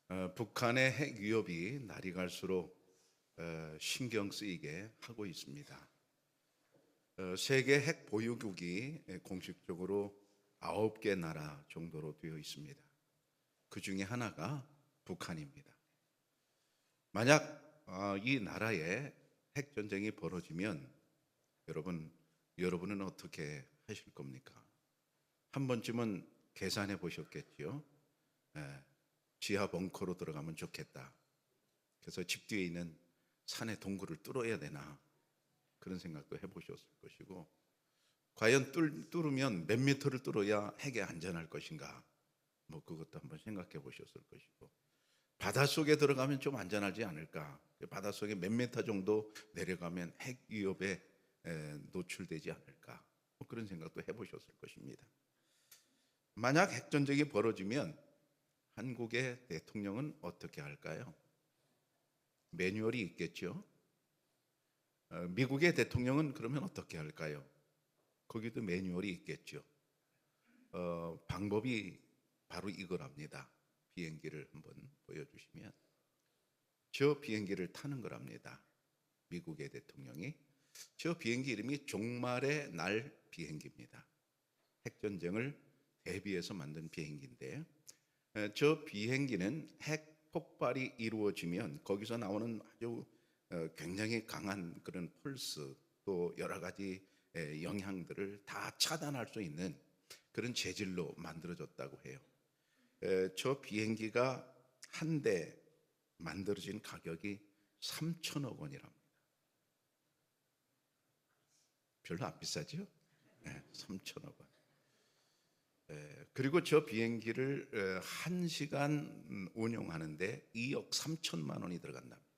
북한의 핵 위협이 날이 갈수록 신경 쓰이게 하고 있습니다. 세계 핵 보유국이 공식적으로 9개 나라 정도로 되어 있습니다. 그 중에 하나가 북한입니다. 만약 이 나라에 핵 전쟁이 벌어지면 여러분은 어떻게 하실 겁니까? 한 번쯤은 계산해 보셨겠지요? 지하 벙커로 들어가면 좋겠다. 그래서 집 뒤에 있는 산의 동굴을 뚫어야 되나, 그런 생각도 해보셨을 것이고, 과연 뚫으면 몇 미터를 뚫어야 핵에 안전할 것인가, 그것도 한번 생각해 보셨을 것이고, 바닷속에 들어가면 좀 안전하지 않을까, 바닷속에 몇 미터 정도 내려가면 핵 위협에 노출되지 않을까, 그런 생각도 해보셨을 것입니다. 만약 핵전쟁이 벌어지면 한국의 대통령은 어떻게 할까요? 매뉴얼이 있겠죠. 미국의 대통령은 그러면 어떻게 할까요? 거기도 매뉴얼이 있겠죠. 방법이 바로 이거랍니다. 비행기를 한번 보여주시면, 저 비행기를 타는 거랍니다. 미국의 대통령이. 저 비행기 이름이 종말의 날 비행기입니다. 핵전쟁을 대비해서 만든 비행기인데, 저 비행기는 핵 폭발이 이루어지면 거기서 나오는 아주 굉장히 강한 그런 펄스, 또 여러 가지 영향들을 다 차단할 수 있는 그런 재질로 만들어졌다고 해요. 저 비행기가 한 대 만들어진 가격이 3천억 원이랍니다. 별로 안 비싸죠? 3천억 원. 그리고 저 비행기를 1시간 운영하는데 2억 3천만 원이 들어간답니다.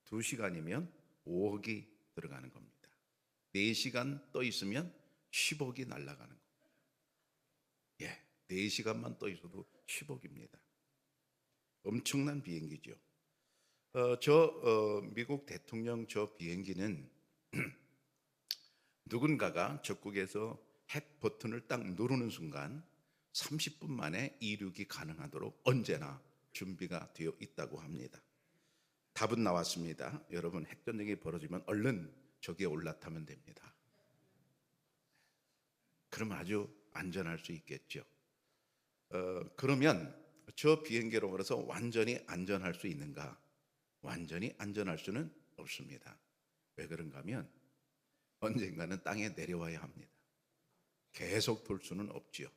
2시간이면 5억이 들어가는 겁니다. 4시간 떠 있으면 10억이 날아가는 겁니다. 4시간만 떠 있어도 10억입니다. 엄청난 비행기죠. 미국 대통령 저 비행기는 누군가가 적국에서 핵 버튼을 딱 누르는 순간 30분 만에 이륙이 가능하도록 언제나 준비가 되어 있다고 합니다. 답은 나왔습니다. 여러분, 핵전쟁이 벌어지면 얼른 저기에 올라타면 됩니다. 그러면 아주 안전할 수 있겠죠. 그러면 저 비행기로서 완전히 안전할 수 있는가? 완전히 안전할 수는 없습니다. 왜 그런가 하면 언젠가는 땅에 내려와야 합니다. 계속 돌 수는 없지요.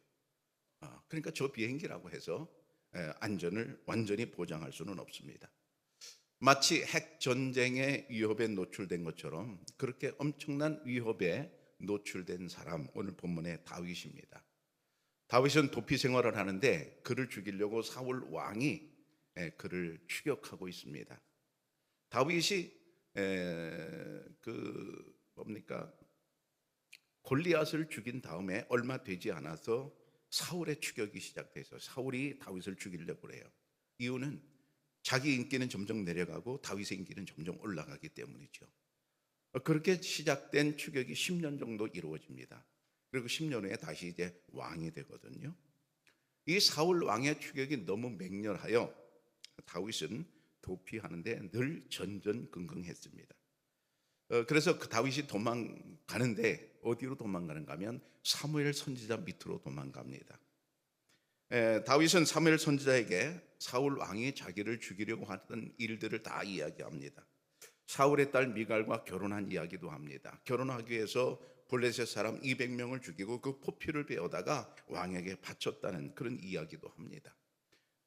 그러니까 저 비행기라고 해서 안전을 완전히 보장할 수는 없습니다. 마치 핵전쟁의 위협에 노출된 것처럼 그렇게 엄청난 위협에 노출된 사람, 오늘 본문의 다윗입니다. 다윗은 도피 생활을 하는데 그를 죽이려고 사울 왕이 그를 추격하고 있습니다. 다윗이 골리앗을 죽인 다음에 얼마 되지 않아서 사울의 추격이 시작돼서 사울이 다윗을 죽이려고 해요. 이유는 자기 인기는 점점 내려가고 다윗의 인기는 점점 올라가기 때문이죠. 그렇게 시작된 추격이 10년 정도 이루어집니다. 그리고 10년 후에 다시 이제 왕이 되거든요. 이 사울 왕의 추격이 너무 맹렬하여 다윗은 도피하는데 늘 전전긍긍했습니다. 그래서 그 다윗이 도망가는데 어디로 도망가는가 하면 사무엘 선지자 밑으로 도망갑니다. 다윗은 사무엘 선지자에게 사울 왕이 자기를 죽이려고 하던 일들을 다 이야기합니다. 사울의 딸 미갈과 결혼한 이야기도 합니다. 결혼하기 위해서 블레셋 사람 200명을 죽이고 그 포피를 베어다가 왕에게 바쳤다는 그런 이야기도 합니다.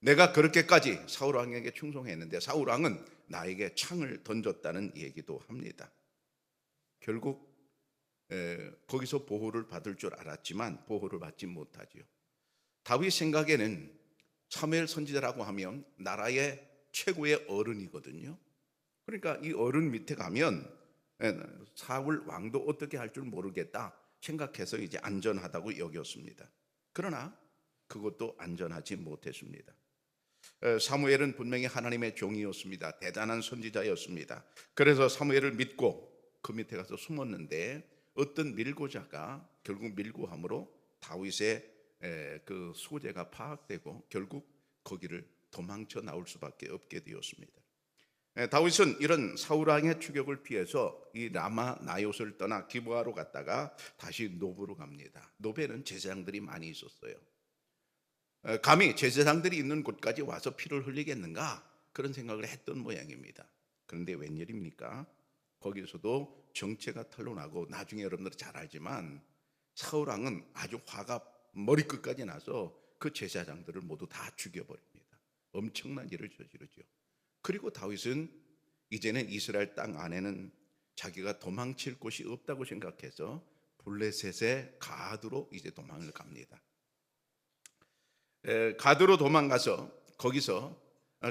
내가 그렇게까지 사울 왕에게 충성했는데 사울 왕은 나에게 창을 던졌다는 얘기도 합니다. 결국 거기서 보호를 받을 줄 알았지만 보호를 받지 못하지요. 다윗 생각에는 사무엘 선지자라고 하면 나라의 최고의 어른이거든요. 그러니까 이 어른 밑에 가면 사울 왕도 어떻게 할 줄 모르겠다 생각해서 이제 안전하다고 여겼습니다. 그러나 그것도 안전하지 못했습니다. 사무엘은 분명히 하나님의 종이었습니다. 대단한 선지자였습니다. 그래서 사무엘을 믿고 그 밑에 가서 숨었는데 어떤 밀고자가 결국 밀고함으로 다윗의 그 소재가 파악되고 결국 거기를 도망쳐 나올 수밖에 없게 되었습니다. 다윗은 이런 사울 왕의 추격을 피해서 이 라마 나요스를 떠나 기브아로 갔다가 다시 노브로 갑니다. 노베는 제사장들이 많이 있었어요. 감히 제사장들이 있는 곳까지 와서 피를 흘리겠는가 그런 생각을 했던 모양입니다. 그런데 웬일입니까? 거기서도 정체가 탄로나고, 나중에 여러분들 잘 알지만 사울 왕은 아주 화가 머리끝까지 나서 그 제사장들을 모두 다 죽여버립니다. 엄청난 일을 저지르죠. 그리고 다윗은 이제는 이스라엘 땅 안에는 자기가 도망칠 곳이 없다고 생각해서 블레셋의 가드로 이제 도망을 갑니다. 가드로 도망가서 거기서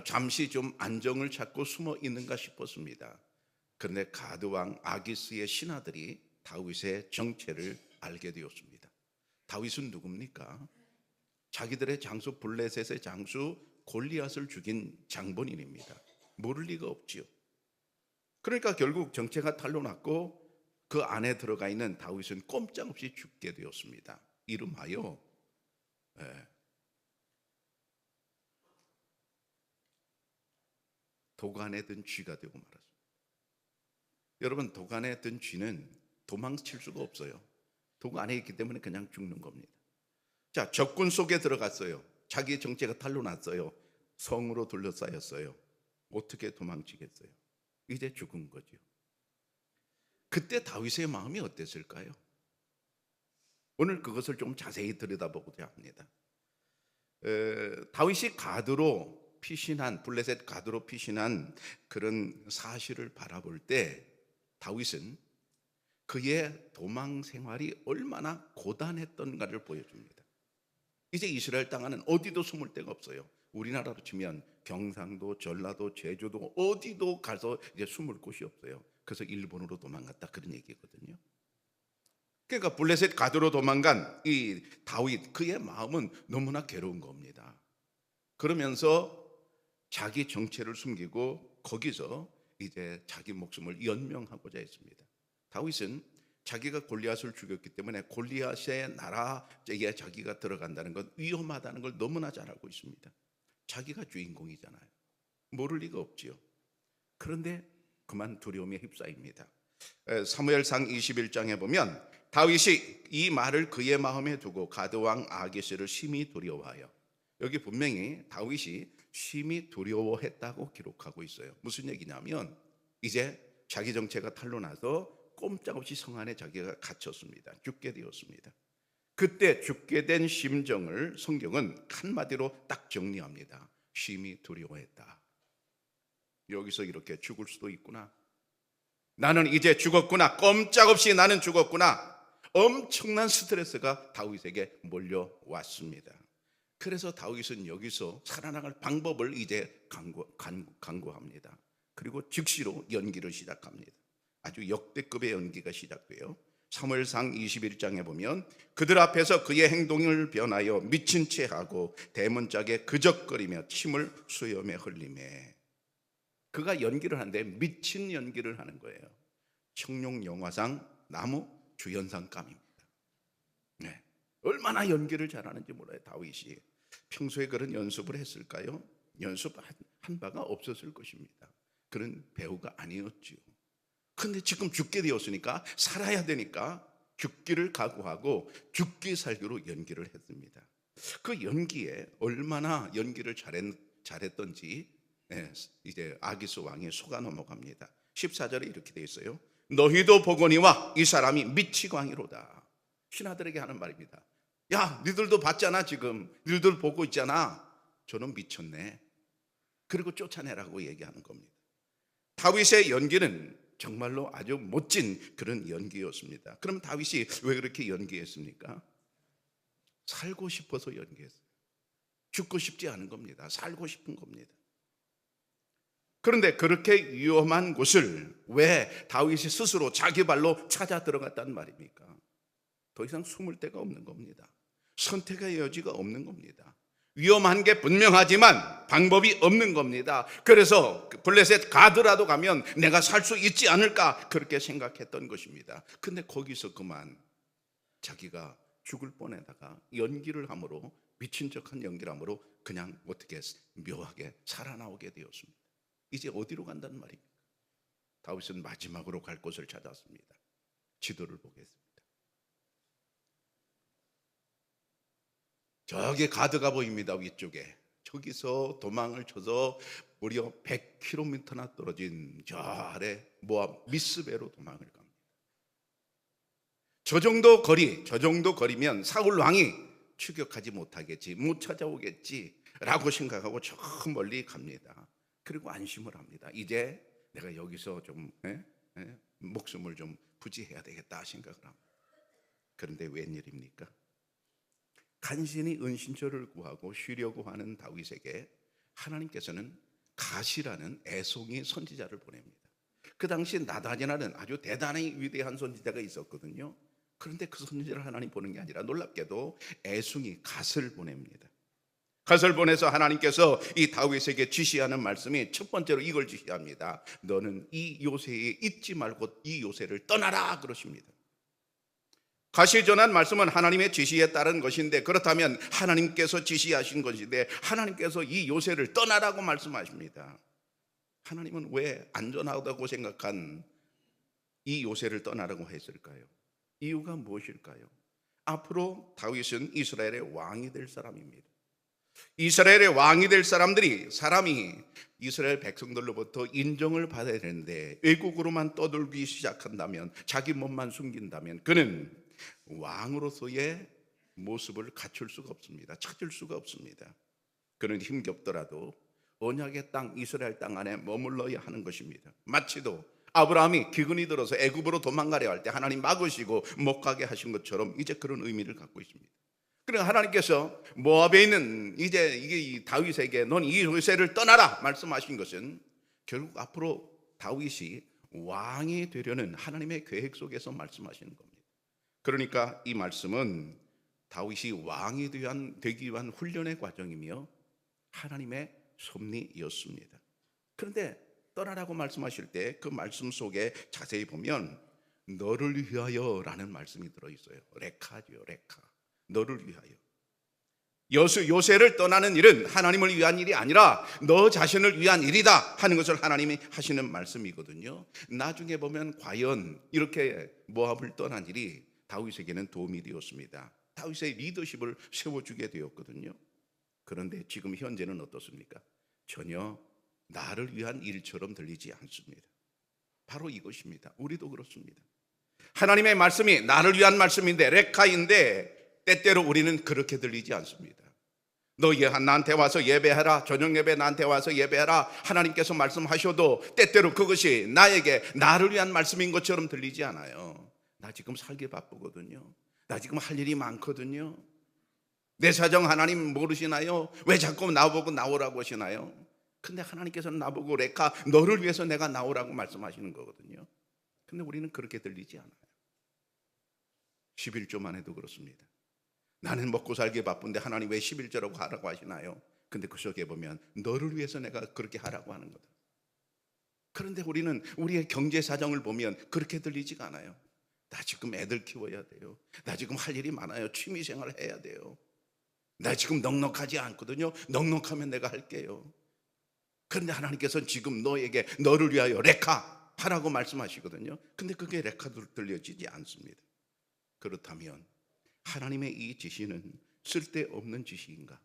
잠시 좀 안정을 찾고 숨어 있는가 싶었습니다. 그런데 가드 왕 아기스의 신하들이 다윗의 정체를 알게 되었습니다. 다윗은 누굽니까? 자기들의 장수 블레셋의 장수 골리앗을 죽인 장본인입니다. 모를 리가 없지요. 그러니까 결국 정체가 탄로났고 그 안에 들어가 있는 다윗은 꼼짝없이 죽게 되었습니다. 이름하여 도간에 든 쥐가 되고 말았습니다. 여러분, 도간에 든 쥐는 도망칠 수가 없어요. 도구 안에 있기 때문에 그냥 죽는 겁니다. 자, 적군 속에 들어갔어요. 자기의 정체가 탄로났어요. 성으로 둘러싸였어요. 어떻게 도망치겠어요? 이제 죽은 거죠. 그때 다윗의 마음이 어땠을까요? 오늘 그것을 좀 자세히 들여다보고자 합니다. 다윗이 가드로 피신한, 블레셋 가드로 피신한 그런 사실을 바라볼 때 다윗은 그의 도망 생활이 얼마나 고단했던가를 보여줍니다. 이제 이스라엘 땅에는 어디도 숨을 데가 없어요. 우리나라로 치면 경상도, 전라도, 제주도 어디도 가서 이제 숨을 곳이 없어요. 그래서 일본으로 도망갔다 그런 얘기거든요. 그러니까 블레셋 가드로 도망간 이 다윗, 그의 마음은 너무나 괴로운 겁니다. 그러면서 자기 정체를 숨기고 거기서 이제 자기 목숨을 연명하고자 했습니다. 다윗은 자기가 골리앗을 죽였기 때문에 골리앗의 나라에 자기가 들어간다는 건 위험하다는 걸 너무나 잘 알고 있습니다. 자기가 주인공이잖아요. 모를 리가 없지요. 그런데 그만 두려움에 휩싸입니다. 사무엘상 21장에 보면 다윗이 이 말을 그의 마음에 두고 가드왕 아기스를 심히 두려워하여, 여기 분명히 다윗이 심히 두려워했다고 기록하고 있어요. 무슨 얘기냐면 이제 자기 정체가 탄로나서 꼼짝없이 성 안에 자기가 갇혔습니다. 죽게 되었습니다. 그때 죽게 된 심정을 성경은 한마디로 딱 정리합니다. 심히 두려워했다. 여기서 이렇게 죽을 수도 있구나. 나는 이제 죽었구나. 꼼짝없이 나는 죽었구나. 엄청난 스트레스가 다윗에게 몰려왔습니다. 그래서 다윗은 여기서 살아나갈 방법을 이제 강구합니다. 그리고 즉시로 연기를 시작합니다. 아주 역대급의 연기가 시작돼요. 사무엘상 21장에 보면 그들 앞에서 그의 행동을 변하여 미친 채 하고 대문짝에 그적거리며 침을 수염에 흘리매. 그가 연기를 하는데 미친 연기를 하는 거예요. 청룡 영화상 나무 주연상감입니다. 네. 얼마나 연기를 잘하는지 몰라요. 다윗이 평소에 그런 연습을 했을까요? 연습한 바가 없었을 것입니다. 그런 배우가 아니었지요. 근데 지금 죽게 되었으니까 살아야 되니까 죽기를 각오하고 죽기 살기로 연기를 했습니다. 그 연기에 얼마나 연기를 잘했던지 이제 아기스 왕의 속아 넘어갑니다. 14절에 이렇게 되어 있어요. 너희도 보거니와 이 사람이 미치광이로다. 신하들에게 하는 말입니다. 야, 니들도 봤잖아. 지금 니들 보고 있잖아. 저는 미쳤네. 그리고 쫓아내라고 얘기하는 겁니다. 다윗의 연기는 정말로 아주 멋진 그런 연기였습니다. 그럼 다윗이 왜 그렇게 연기했습니까? 살고 싶어서 연기했어요. 죽고 싶지 않은 겁니다. 살고 싶은 겁니다. 그런데 그렇게 위험한 곳을 왜 다윗이 스스로 자기 발로 찾아 들어갔단 말입니까? 더 이상 숨을 데가 없는 겁니다. 선택의 여지가 없는 겁니다. 위험한 게 분명하지만 방법이 없는 겁니다. 그래서 블레셋 가드라도 가면 내가 살 수 있지 않을까 그렇게 생각했던 것입니다. 근데 거기서 그만 자기가 죽을 뻔에다가 연기를 함으로 미친 척한 연기함으로 그냥 어떻게 묘하게 살아나오게 되었습니다. 이제 어디로 간다는 말입니까? 다윗은 마지막으로 갈 곳을 찾았습니다. 지도를 보겠습니다. 저기 가드가 보입니다. 위쪽에. 저기서 도망을 쳐서 무려 100km나 떨어진 저 아래 모압 미스베로 도망을 갑니다. 저 정도 거리면 사울 왕이 추격하지 못하겠지, 못 찾아오겠지 라고 생각하고 저 멀리 갑니다. 그리고 안심을 합니다. 이제 내가 여기서 좀 목숨을 좀 부지해야 되겠다 생각을 합니다. 그런데 웬일입니까? 간신히 은신처를 구하고 쉬려고 하는 다윗에게 하나님께서는 가시라는 애송이 선지자를 보냅니다. 그 당시 나단이라는 아주 대단히 위대한 선지자가 있었거든요. 그런데 그 선지자를 하나님 보는 게 아니라 놀랍게도 애송이 갓을 보냅니다. 갓을 보내서 하나님께서 이 다윗에게 지시하는 말씀이 첫 번째로 이걸 지시합니다. 너는 이 요새에 있지 말고 이 요새를 떠나라 그러십니다. 갓이 전한 말씀은 하나님의 지시에 따른 것인데, 그렇다면 하나님께서 지시하신 것인데 하나님께서 이 요새를 떠나라고 말씀하십니다. 하나님은 왜 안전하다고 생각한 이 요새를 떠나라고 했을까요? 이유가 무엇일까요? 앞으로 다윗은 이스라엘의 왕이 될 사람입니다. 이스라엘의 왕이 될 사람이 이스라엘 백성들로부터 인정을 받아야 되는데 외국으로만 떠돌기 시작한다면, 자기 몸만 숨긴다면 그는 왕으로서의 모습을 갖출 수가 없습니다. 찾을 수가 없습니다. 그는 힘겹더라도 언약의 땅 이스라엘 땅 안에 머물러야 하는 것입니다. 마치도 아브라함이 기근이 들어서 애굽으로 도망가려 할 때 하나님 막으시고 못 가게 하신 것처럼 이제 그런 의미를 갖고 있습니다. 그러나 하나님께서 모압에 있는 이제 이 다윗에게 넌 이 요새를 떠나라 말씀하신 것은 결국 앞으로 다윗이 왕이 되려는 하나님의 계획 속에서 말씀하시는 겁니다. 그러니까 이 말씀은 다윗이 왕이 되기 위한 훈련의 과정이며 하나님의 섭리였습니다. 그런데 떠나라고 말씀하실 때 그 말씀 속에 자세히 보면 너를 위하여 라는 말씀이 들어있어요. 레카죠, 레카. 너를 위하여. 요새를 떠나는 일은 하나님을 위한 일이 아니라 너 자신을 위한 일이다 하는 것을 하나님이 하시는 말씀이거든요. 나중에 보면 과연 이렇게 모압을 떠난 일이 다윗에게는 도움이 되었습니다. 다윗의 리더십을 세워주게 되었거든요. 그런데 지금 현재는 어떻습니까? 전혀 나를 위한 일처럼 들리지 않습니다. 바로 이것입니다. 우리도 그렇습니다. 하나님의 말씀이 나를 위한 말씀인데 레카인데 때때로 우리는 그렇게 들리지 않습니다. 너 나한테 와서 예배해라, 저녁 예배 나한테 와서 예배해라 하나님께서 말씀하셔도 때때로 그것이 나를 위한 말씀인 것처럼 들리지 않아요. 나 지금 살기 바쁘거든요. 나 지금 할 일이 많거든요. 내 사정 하나님 모르시나요? 왜 자꾸 나보고 나오라고 하시나요? 근데 하나님께서는 나보고 레카 너를 위해서 내가 나오라고 말씀하시는 거거든요. 근데 우리는 그렇게 들리지 않아요. 11조만 해도 그렇습니다. 나는 먹고 살기 바쁜데 하나님 왜 11조라고 하라고 하시나요? 근데 그 속에 보면 너를 위해서 내가 그렇게 하라고 하는 거다. 그런데 우리는 우리의 경제 사정을 보면 그렇게 들리지가 않아요. 나 지금 애들 키워야 돼요. 나 지금 할 일이 많아요. 취미생활 해야 돼요. 나 지금 넉넉하지 않거든요. 넉넉하면 내가 할게요. 그런데 하나님께서는 지금 너에게 너를 위하여 레카 하라고 말씀하시거든요. 근데 그게 레카도 들려지지 않습니다. 그렇다면 하나님의 이 지시는 쓸데없는 지시인가?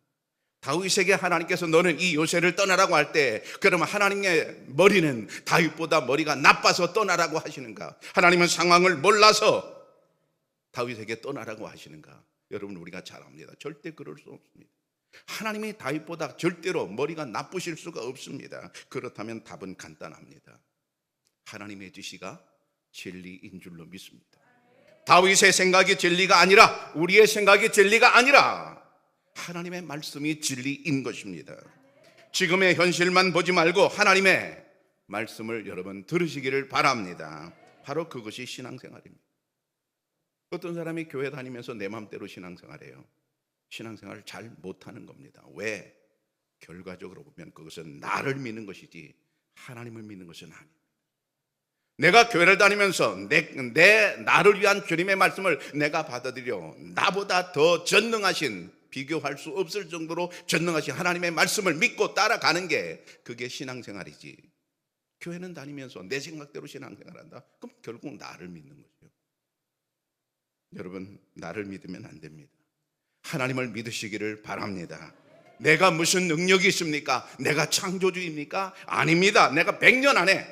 다윗에게 하나님께서 너는 이 요새를 떠나라고 할 때 그러면 하나님의 머리는 다윗보다 머리가 나빠서 떠나라고 하시는가? 하나님은 상황을 몰라서 다윗에게 떠나라고 하시는가? 여러분 우리가 잘 압니다. 절대 그럴 수 없습니다. 하나님이 다윗보다 절대로 머리가 나쁘실 수가 없습니다. 그렇다면 답은 간단합니다. 하나님의 지시가 진리인 줄로 믿습니다. 다윗의 생각이 진리가 아니라, 우리의 생각이 진리가 아니라 하나님의 말씀이 진리인 것입니다. 지금의 현실만 보지 말고 하나님의 말씀을 여러분 들으시기를 바랍니다. 바로 그것이 신앙생활입니다. 어떤 사람이 교회 다니면서 내 마음대로 신앙생활해요. 신앙생활을 잘 못하는 겁니다. 왜? 결과적으로 보면 그것은 나를 믿는 것이지 하나님을 믿는 것은 아닙니다. 내가 교회를 다니면서 나를 위한 주님의 말씀을 내가 받아들여 나보다 더 전능하신 비교할 수 없을 정도로 전능하신 하나님의 말씀을 믿고 따라가는 게 그게 신앙생활이지. 교회는 다니면서 내 생각대로 신앙생활한다? 그럼 결국 나를 믿는 거죠. 여러분, 나를 믿으면 안 됩니다. 하나님을 믿으시기를 바랍니다. 내가 무슨 능력이 있습니까? 내가 창조주입니까? 아닙니다. 내가 100년 안에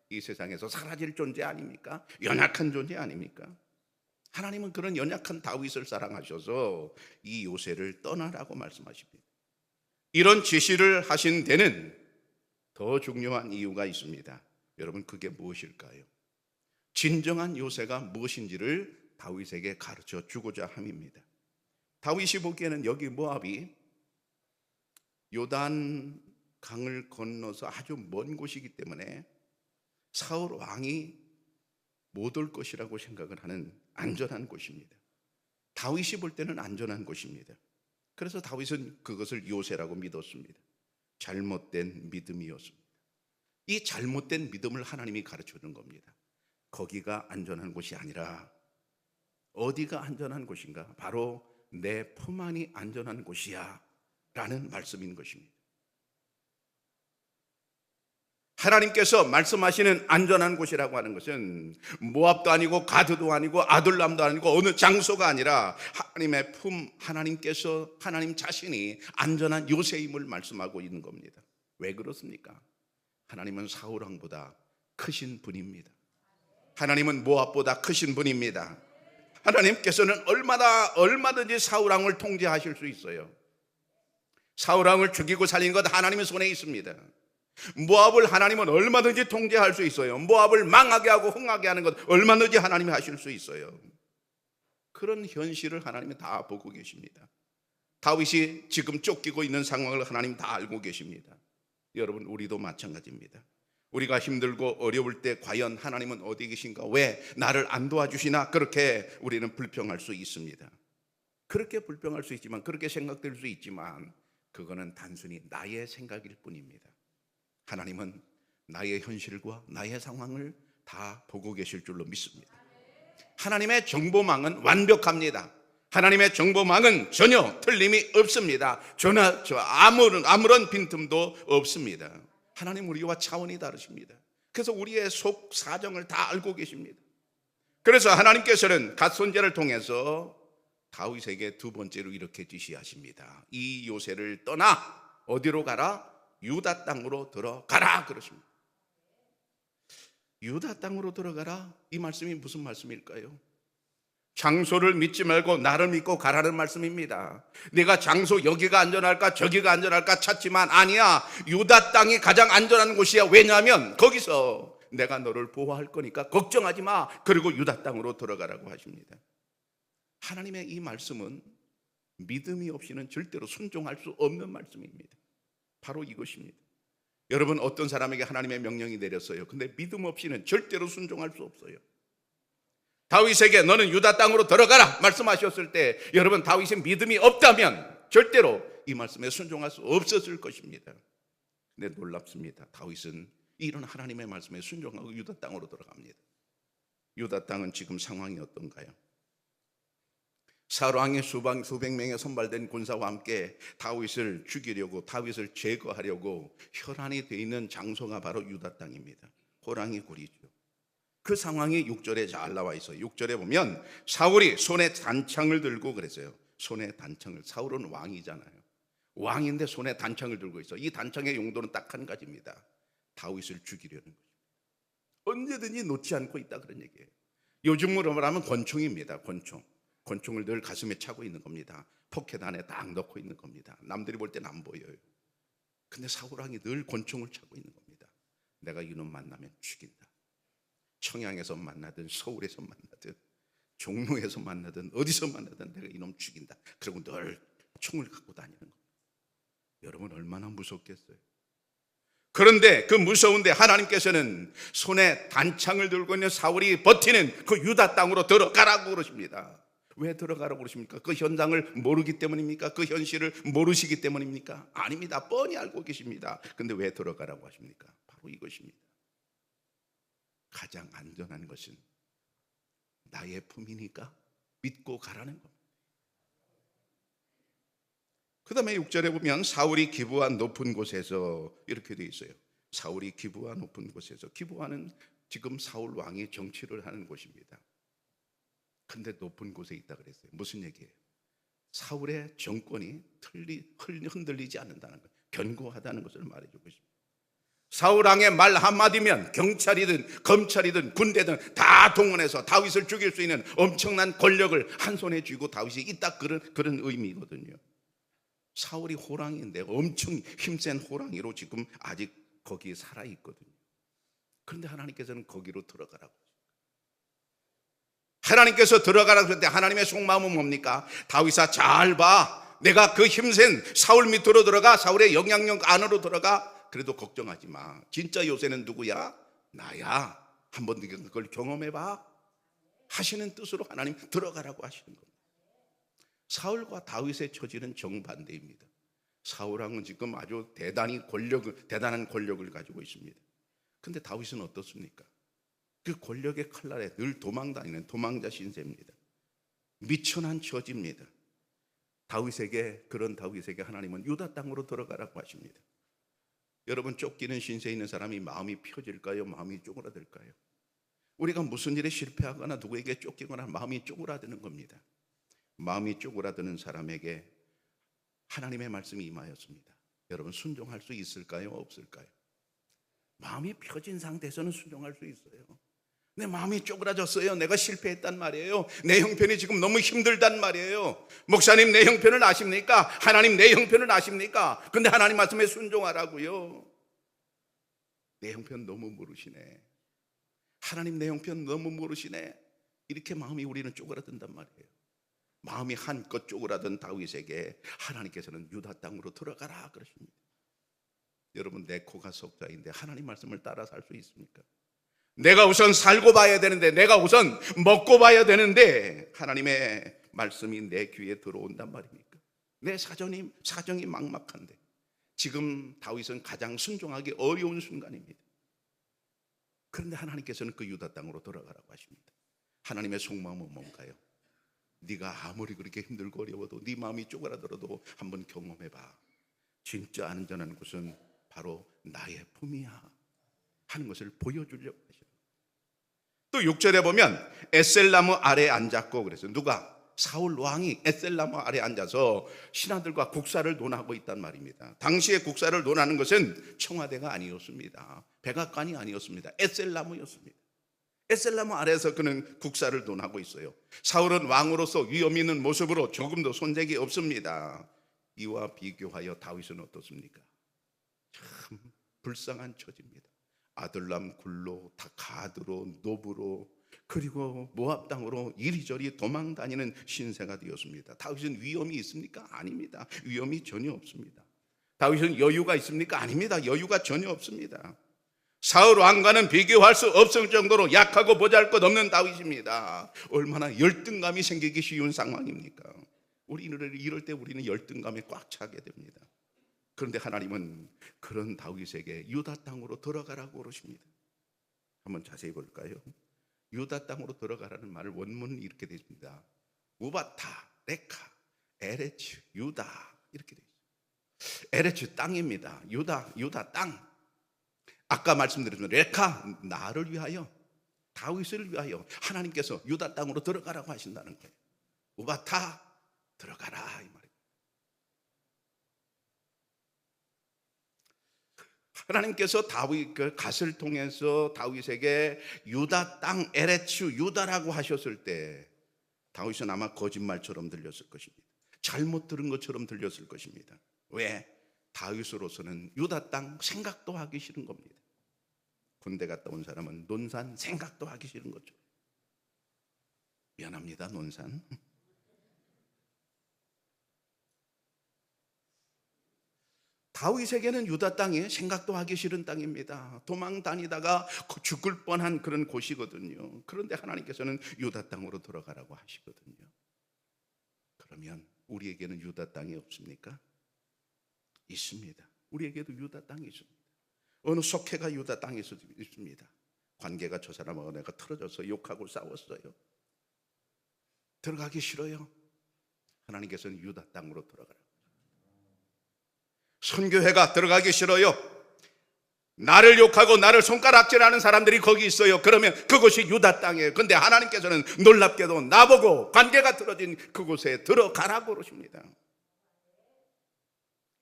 이 세상에서 사라질 존재 아닙니까? 연약한 존재 아닙니까? 하나님은 그런 연약한 다윗을 사랑하셔서 이 요새를 떠나라고 말씀하십니다. 이런 지시를 하신 데는 더 중요한 이유가 있습니다. 여러분, 그게 무엇일까요? 진정한 요새가 무엇인지를 다윗에게 가르쳐 주고자 함입니다. 다윗이 보기에는 여기 모압이 요단 강을 건너서 아주 먼 곳이기 때문에 사울 왕이 못 올 것이라고 생각을 하는 안전한 곳입니다. 다윗이 볼 때는 안전한 곳입니다. 그래서 다윗은 그것을 요새라고 믿었습니다. 잘못된 믿음이었습니다. 이 잘못된 믿음을 하나님이 가르쳐 주는 겁니다. 거기가 안전한 곳이 아니라 어디가 안전한 곳인가? 바로 내 품 안이 안전한 곳이야 라는 말씀인 것입니다. 하나님께서 말씀하시는 안전한 곳이라고 하는 것은 모압도 아니고 가드도 아니고 아둘람도 아니고 어느 장소가 아니라 하나님의 품, 하나님께서 하나님 자신이 안전한 요새임을 말씀하고 있는 겁니다. 왜 그렇습니까? 하나님은 사울 왕보다 크신 분입니다. 하나님은 모압보다 크신 분입니다. 하나님께서는 얼마든지 사울 왕을 통제하실 수 있어요. 사울 왕을 죽이고 살린 것 하나님의 손에 있습니다. 모압을 하나님은 얼마든지 통제할 수 있어요. 모압을 망하게 하고 흥하게 하는 것 얼마든지 하나님이 하실 수 있어요. 그런 현실을 하나님이 다 보고 계십니다. 다윗이 지금 쫓기고 있는 상황을 하나님 다 알고 계십니다. 여러분, 우리도 마찬가지입니다. 우리가 힘들고 어려울 때 과연 하나님은 어디 계신가? 왜 나를 안 도와주시나? 그렇게 우리는 불평할 수 있습니다. 그렇게 불평할 수 있지만, 그렇게 생각될 수 있지만 그거는 단순히 나의 생각일 뿐입니다. 하나님은 나의 현실과 나의 상황을 다 보고 계실 줄로 믿습니다. 하나님의 정보망은 완벽합니다. 하나님의 정보망은 전혀 틀림이 없습니다. 아무런 빈틈도 없습니다. 하나님 우리와 차원이 다르십니다. 그래서 우리의 속 사정을 다 알고 계십니다. 그래서 하나님께서는 갓 선지자를 통해서 다윗에게 두 번째로 이렇게 지시하십니다. 이 요새를 떠나 어디로 가라? 유다 땅으로 들어가라 그러십니다. 유다 땅으로 들어가라, 이 말씀이 무슨 말씀일까요? 장소를 믿지 말고 나를 믿고 가라는 말씀입니다. 내가 장소 여기가 안전할까 저기가 안전할까 찾지만 아니야, 유다 땅이 가장 안전한 곳이야. 왜냐하면 거기서 내가 너를 보호할 거니까 걱정하지 마. 그리고 유다 땅으로 들어가라고 하십니다. 하나님의 이 말씀은 믿음이 없이는 절대로 순종할 수 없는 말씀입니다. 바로 이것입니다. 여러분, 어떤 사람에게 하나님의 명령이 내렸어요. 근데 믿음 없이는 절대로 순종할 수 없어요. 다윗에게 너는 유다 땅으로 들어가라 말씀하셨을 때 여러분, 다윗이 믿음이 없다면 절대로 이 말씀에 순종할 수 없었을 것입니다. 근데 놀랍습니다. 다윗은 이런 하나님의 말씀에 순종하고 유다 땅으로 들어갑니다. 유다 땅은 지금 상황이 어떤가요? 사울 왕의 수백 명의 선발된 군사와 함께 다윗을 죽이려고, 다윗을 제거하려고 혈안이 되어 있는 장소가 바로 유다 땅입니다. 호랑이 굴이죠. 그 상황이 6절에 잘 나와 있어요. 6절에 보면 사울이 손에 단창을 들고 그랬어요. 손에 단창을. 사울은 왕이잖아요. 왕인데 손에 단창을 들고 있어. 이 단창의 용도는 딱 한 가지입니다. 다윗을 죽이려는 거죠. 언제든지 놓지 않고 있다, 그런 얘기예요. 요즘으로 말하면 권총입니다. 권총을 늘 가슴에 차고 있는 겁니다. 포켓 안에 딱 넣고 있는 겁니다. 남들이 볼 때는 안 보여요. 근데 사울 왕이 늘 권총을 차고 있는 겁니다. 내가 이놈 만나면 죽인다. 청양에서 만나든 서울에서 만나든 종로에서 만나든 어디서 만나든 내가 이놈 죽인다. 그리고 늘 총을 갖고 다니는 겁니다. 여러분, 얼마나 무섭겠어요. 그런데 그 무서운데 하나님께서는 손에 단창을 들고 있는 사울이 버티는 그 유다 땅으로 들어가라고 그러십니다. 왜 들어가라고 그러십니까? 그 현장을 모르기 때문입니까? 그 현실을 모르시기 때문입니까? 아닙니다. 뻔히 알고 계십니다. 근데 왜 들어가라고 하십니까? 바로 이것입니다. 가장 안전한 것은 나의 품이니까 믿고 가라는 겁니다. 그 다음에 6절에 보면 사울이 기브아 높은 곳에서 이렇게 돼 있어요. 사울이 기브아 높은 곳에서, 기브아는 지금 사울 왕이 정치를 하는 곳입니다. 근데 높은 곳에 있다 그랬어요. 무슨 얘기예요? 사울의 정권이 흔들리지 않는다는 것, 견고하다는 것을 말해주고 있습니다. 사울 왕의 말 한마디면 경찰이든 검찰이든 군대든 다 동원해서 다윗을 죽일 수 있는 엄청난 권력을 한 손에 쥐고 다윗이 있다, 그런 의미거든요. 사울이 호랑이인데 엄청 힘센 호랑이로 지금 아직 거기에 살아있거든요. 그런데 하나님께서는 거기로 들어가라고, 하나님께서 들어가라고 했을 때 하나님의 속마음은 뭡니까? 다윗아, 잘 봐, 내가 그 힘센 사울 밑으로 들어가, 사울의 영향력 안으로 들어가. 그래도 걱정하지 마. 진짜 요새는 누구야? 나야. 한번 그걸 경험해봐 하시는 뜻으로 하나님 들어가라고 하시는 겁니다. 사울과 다윗의 처지는 정반대입니다. 사울 왕은 지금 아주 대단한 권력을 가지고 있습니다. 근데 다윗은 어떻습니까? 그 권력의 칼날에 늘 도망다니는 도망자 신세입니다. 미천한 처지입니다. 그런 다윗에게 하나님은 유다 땅으로 들어가라고 하십니다. 여러분, 쫓기는 신세에 있는 사람이 마음이 펴질까요? 마음이 쪼그라들까요? 우리가 무슨 일에 실패하거나 누구에게 쫓기거나 마음이 쪼그라드는 겁니다. 마음이 쪼그라드는 사람에게 하나님의 말씀이 임하였습니다. 여러분, 순종할 수 있을까요? 없을까요? 마음이 펴진 상태에서는 순종할 수 있어요. 내 마음이 쪼그라졌어요. 내가 실패했단 말이에요. 내 형편이 지금 너무 힘들단 말이에요. 목사님, 내 형편을 아십니까? 하나님, 내 형편을 아십니까? 근데 하나님 말씀에 순종하라고요. 내 형편 너무 모르시네. 하나님, 내 형편 너무 모르시네. 이렇게 마음이 우리는 쪼그라든단 말이에요. 마음이 한껏 쪼그라든 다윗에게 하나님께서는 유다 땅으로 들어가라 그러십니다. 여러분, 내 코가 석자인데 하나님 말씀을 따라 살 수 있습니까? 내가 우선 살고 봐야 되는데, 내가 우선 먹고 봐야 되는데 하나님의 말씀이 내 귀에 들어온단 말입니까? 내 사정이 막막한데, 지금 다윗은 가장 순종하기 어려운 순간입니다. 그런데 하나님께서는 그 유다 땅으로 들어가라고 하십니다. 하나님의 속마음은 뭔가요? 네가 아무리 그렇게 힘들고 어려워도, 네 마음이 쪼그라들어도 한번 경험해봐. 진짜 안전한 곳은 바로 나의 품이야 하는 것을 보여주려고 하시는. 또 6절에 보면 에셀나무 아래에 앉았고, 그래서 누가? 사울 왕이 에셀나무 아래에 앉아서 신하들과 국사를 논하고 있단 말입니다. 당시에 국사를 논하는 것은 청와대가 아니었습니다. 백악관이 아니었습니다. 에셀나무였습니다. 에셀나무 아래에서 그는 국사를 논하고 있어요. 사울은 왕으로서 위험 있는 모습으로 조금도 손색이 없습니다. 이와 비교하여 다윗은 어떻습니까? 참 불쌍한 처지입니다. 아들람 굴로, 다 가드로, 노브로, 그리고 모압 땅으로 이리저리 도망다니는 신세가 되었습니다. 다윗은 위험이 있습니까? 아닙니다. 위험이 전혀 없습니다. 다윗은 여유가 있습니까? 아닙니다. 여유가 전혀 없습니다. 사울 왕과는 비교할 수 없을 정도로 약하고 보잘것없는 다윗입니다. 얼마나 열등감이 생기기 쉬운 상황입니까? 우리는 이럴 때 우리는 열등감에 꽉 차게 됩니다. 그런데 하나님은 그런 다윗에게 유다 땅으로 들어가라고 그러십니다. 한번 자세히 볼까요? 유다 땅으로 들어가라는 말을 원문은 이렇게 되어 있습니다. 우바타, 레카, 에레츠, 유다, 이렇게 되어 있어요. 에레츠 땅입니다. 유다 땅. 아까 말씀드렸지만 레카, 나를 위하여, 다윗을 위하여 하나님께서 유다 땅으로 들어가라고 하신다는 거예요. 우바타, 들어가라 이 말이에요. 하나님께서 다윗 그 갓을 통해서 다윗에게 유다 땅, 에레츠 유다라고 하셨을 때 다윗은 아마 거짓말처럼 들렸을 것입니다. 잘못 들은 것처럼 들렸을 것입니다. 왜? 다윗으로서는 유다 땅 생각도 하기 싫은 겁니다. 군대 갔다 온 사람은 논산 생각도 하기 싫은 거죠. 미안합니다, 논산. 다윗에게는 유다 땅이 생각도 하기 싫은 땅입니다. 도망 다니다가 죽을 뻔한 그런 곳이거든요. 그런데 하나님께서는 유다 땅으로 들어가라고 하시거든요. 그러면 우리에게는 유다 땅이 없습니까? 있습니다. 우리에게도 유다 땅이 있습니다. 어느 속해가 유다 땅에 있습니다. 관계가 저 사람하고 내가 틀어져서 욕하고 싸웠어요. 들어가기 싫어요. 하나님께서는 유다 땅으로 들어가라. 선교회가 들어가기 싫어요. 나를 욕하고 나를 손가락질하는 사람들이 거기 있어요. 그러면 그곳이 유다 땅이에요. 근데 하나님께서는 놀랍게도 나보고 관계가 틀어진 그곳에 들어가라고 그러십니다.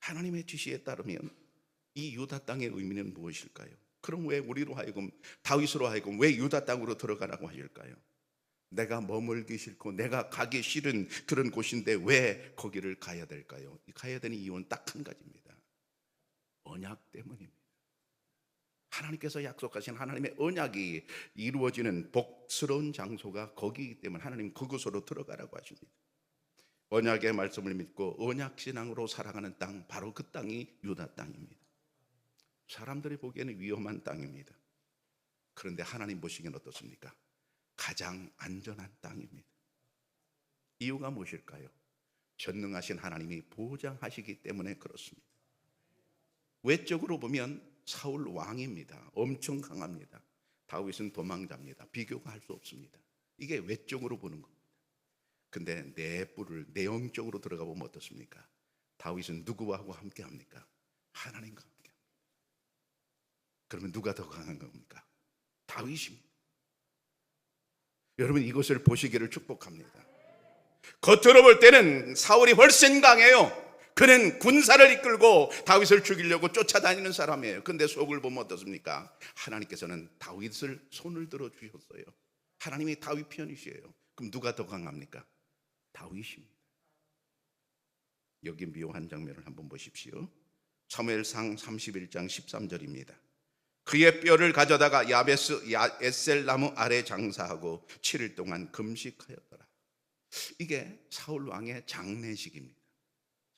하나님의 지시에 따르면 이 유다 땅의 의미는 무엇일까요? 그럼 왜 우리로 하여금, 다윗으로 하여금 왜 유다 땅으로 들어가라고 하실까요? 내가 머물기 싫고 내가 가기 싫은 그런 곳인데 왜 거기를 가야 될까요? 가야 되는 이유는 딱 한 가지입니다. 언약 때문입니다. 하나님께서 약속하신 하나님의 언약이 이루어지는 복스러운 장소가 거기이기 때문에 하나님 그곳으로 들어가라고 하십니다. 언약의 말씀을 믿고 언약신앙으로 살아가는 땅, 바로 그 땅이 유다 땅입니다. 사람들이 보기에는 위험한 땅입니다. 그런데 하나님 보시기엔 어떻습니까? 가장 안전한 땅입니다. 이유가 무엇일까요? 전능하신 하나님이 보장하시기 때문에 그렇습니다. 외적으로 보면 사울 왕입니다. 엄청 강합니다. 다윗은 도망자입니다. 비교가 할 수 없습니다. 이게 외적으로 보는 겁니다. 근데 내부를 내용적으로 들어가 보면 어떻습니까? 다윗은 누구하고 함께 합니까? 하나님과 함께 합니다. 그러면 누가 더 강한 겁니까? 다윗입니다. 여러분, 이것을 보시기를 축복합니다. 겉으로 볼 때는 사울이 훨씬 강해요. 그는 군사를 이끌고 다윗을 죽이려고 쫓아다니는 사람이에요. 근데 속을 보면 어떻습니까? 하나님께서는 다윗을 손을 들어 주셨어요. 하나님이 다윗 편이시에요. 그럼 누가 더 강합니까? 다윗입니다. 여기 묘한 장면을 한번 보십시오. 사무엘상 31장 13절입니다. 그의 뼈를 가져다가 야베스 에셀나무 아래 장사하고 7일 동안 금식하였더라. 이게 사울 왕의 장례식입니다.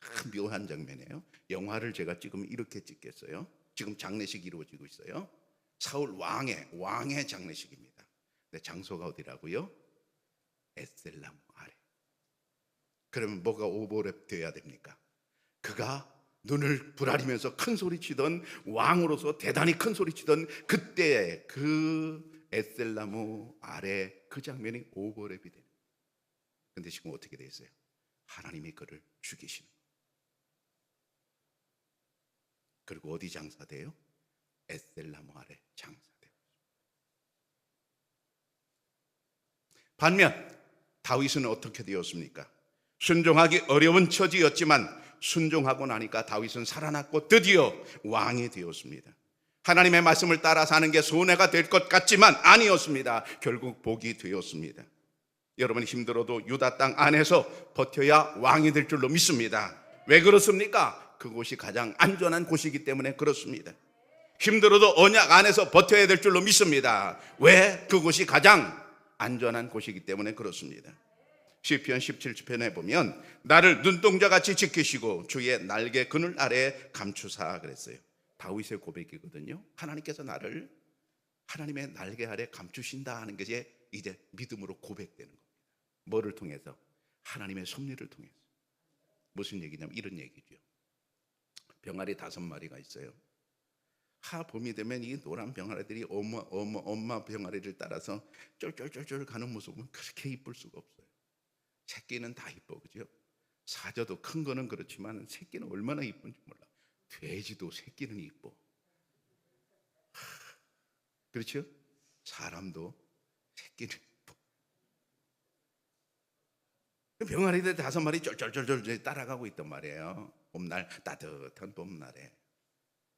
참 묘한 장면이에요. 영화를 제가 찍으면 이렇게 찍겠어요. 지금 장례식이 이루어지고 있어요. 사울 왕의 장례식입니다. 근데 장소가 어디라고요? 에셀나무 아래. 그러면 뭐가 오버랩 돼야 됩니까? 그가 눈을 부라리면서 큰 소리 치던, 왕으로서 대단히 큰 소리 치던 그때의 그 에셀나무 아래 그 장면이 오버랩이 돼요. 근데 지금 어떻게 돼 있어요? 하나님이 그를 죽이시는 거예요. 그리고 어디 장사돼요? 에셀나무 아래 장사돼요. 반면 다윗은 어떻게 되었습니까? 순종하기 어려운 처지였지만 순종하고 나니까 다윗은 살아났고 드디어 왕이 되었습니다. 하나님의 말씀을 따라 사는 게 손해가 될 것 같지만 아니었습니다. 결국 복이 되었습니다. 여러분이 힘들어도 유다 땅 안에서 버텨야 왕이 될 줄로 믿습니다. 왜 그렇습니까? 그곳이 가장 안전한 곳이기 때문에 그렇습니다. 힘들어도 언약 안에서 버텨야 될 줄로 믿습니다. 왜? 그곳이 가장 안전한 곳이기 때문에 그렇습니다. 시편 17편에 보면 나를 눈동자같이 지키시고 주의 날개 그늘 아래 감추사 그랬어요. 다윗의 고백이거든요. 하나님께서 나를 하나님의 날개 아래 감추신다 하는 것이 이제 믿음으로 고백되는 겁니다. 뭐를 통해서? 하나님의 섭리를 통해서. 무슨 얘기냐면 이런 얘기죠. 병아리 5마리가 있어요. 봄이 되면 이 노란 병아리들이 엄마 병아리를 따라서 쫄쫄쫄쫄 가는 모습은 그렇게 이쁠 수가 없어요. 새끼는 다 이뻐, 그죠? 사자도 큰 거는 그렇지만 새끼는 얼마나 이쁜지 몰라. 돼지도 새끼는 이뻐. 그렇죠? 사람도 새끼는 이뻐. 병아리들 5마리 쫄쫄쫄쫄 따라가고 있단 말이에요. 봄날, 따뜻한 봄날에.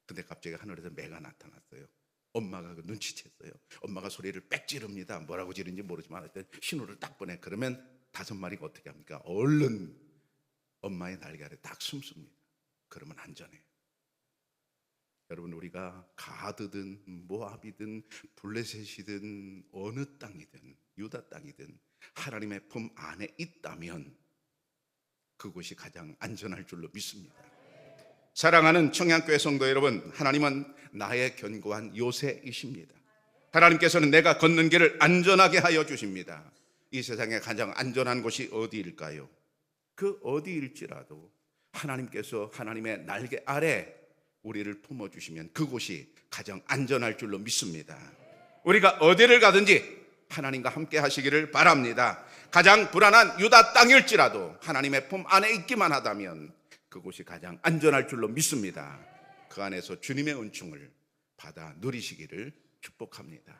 근데 갑자기 하늘에서 매가 나타났어요. 엄마가 눈치챘어요. 엄마가 소리를 빽 지릅니다. 뭐라고 지른지 모르지만 하여튼 신호를 딱 보내. 그러면 5마리가 어떻게 합니까? 얼른 엄마의 날개 아래 딱 숨습니다. 그러면 안전해요. 여러분, 우리가 가드든 모압이든 블레셋이든 어느 땅이든 유다 땅이든 하나님의 품 안에 있다면 그곳이 가장 안전할 줄로 믿습니다. 사랑하는 청양교회 성도 여러분, 하나님은 나의 견고한 요새이십니다. 하나님께서는 내가 걷는 길을 안전하게 하여 주십니다. 이 세상에 가장 안전한 곳이 어디일까요? 그 어디일지라도 하나님께서 하나님의 날개 아래 우리를 품어주시면 그곳이 가장 안전할 줄로 믿습니다. 우리가 어디를 가든지 하나님과 함께 하시기를 바랍니다. 가장 불안한 유다 땅일지라도 하나님의 품 안에 있기만 하다면 그곳이 가장 안전할 줄로 믿습니다. 그 안에서 주님의 은총을 받아 누리시기를 축복합니다.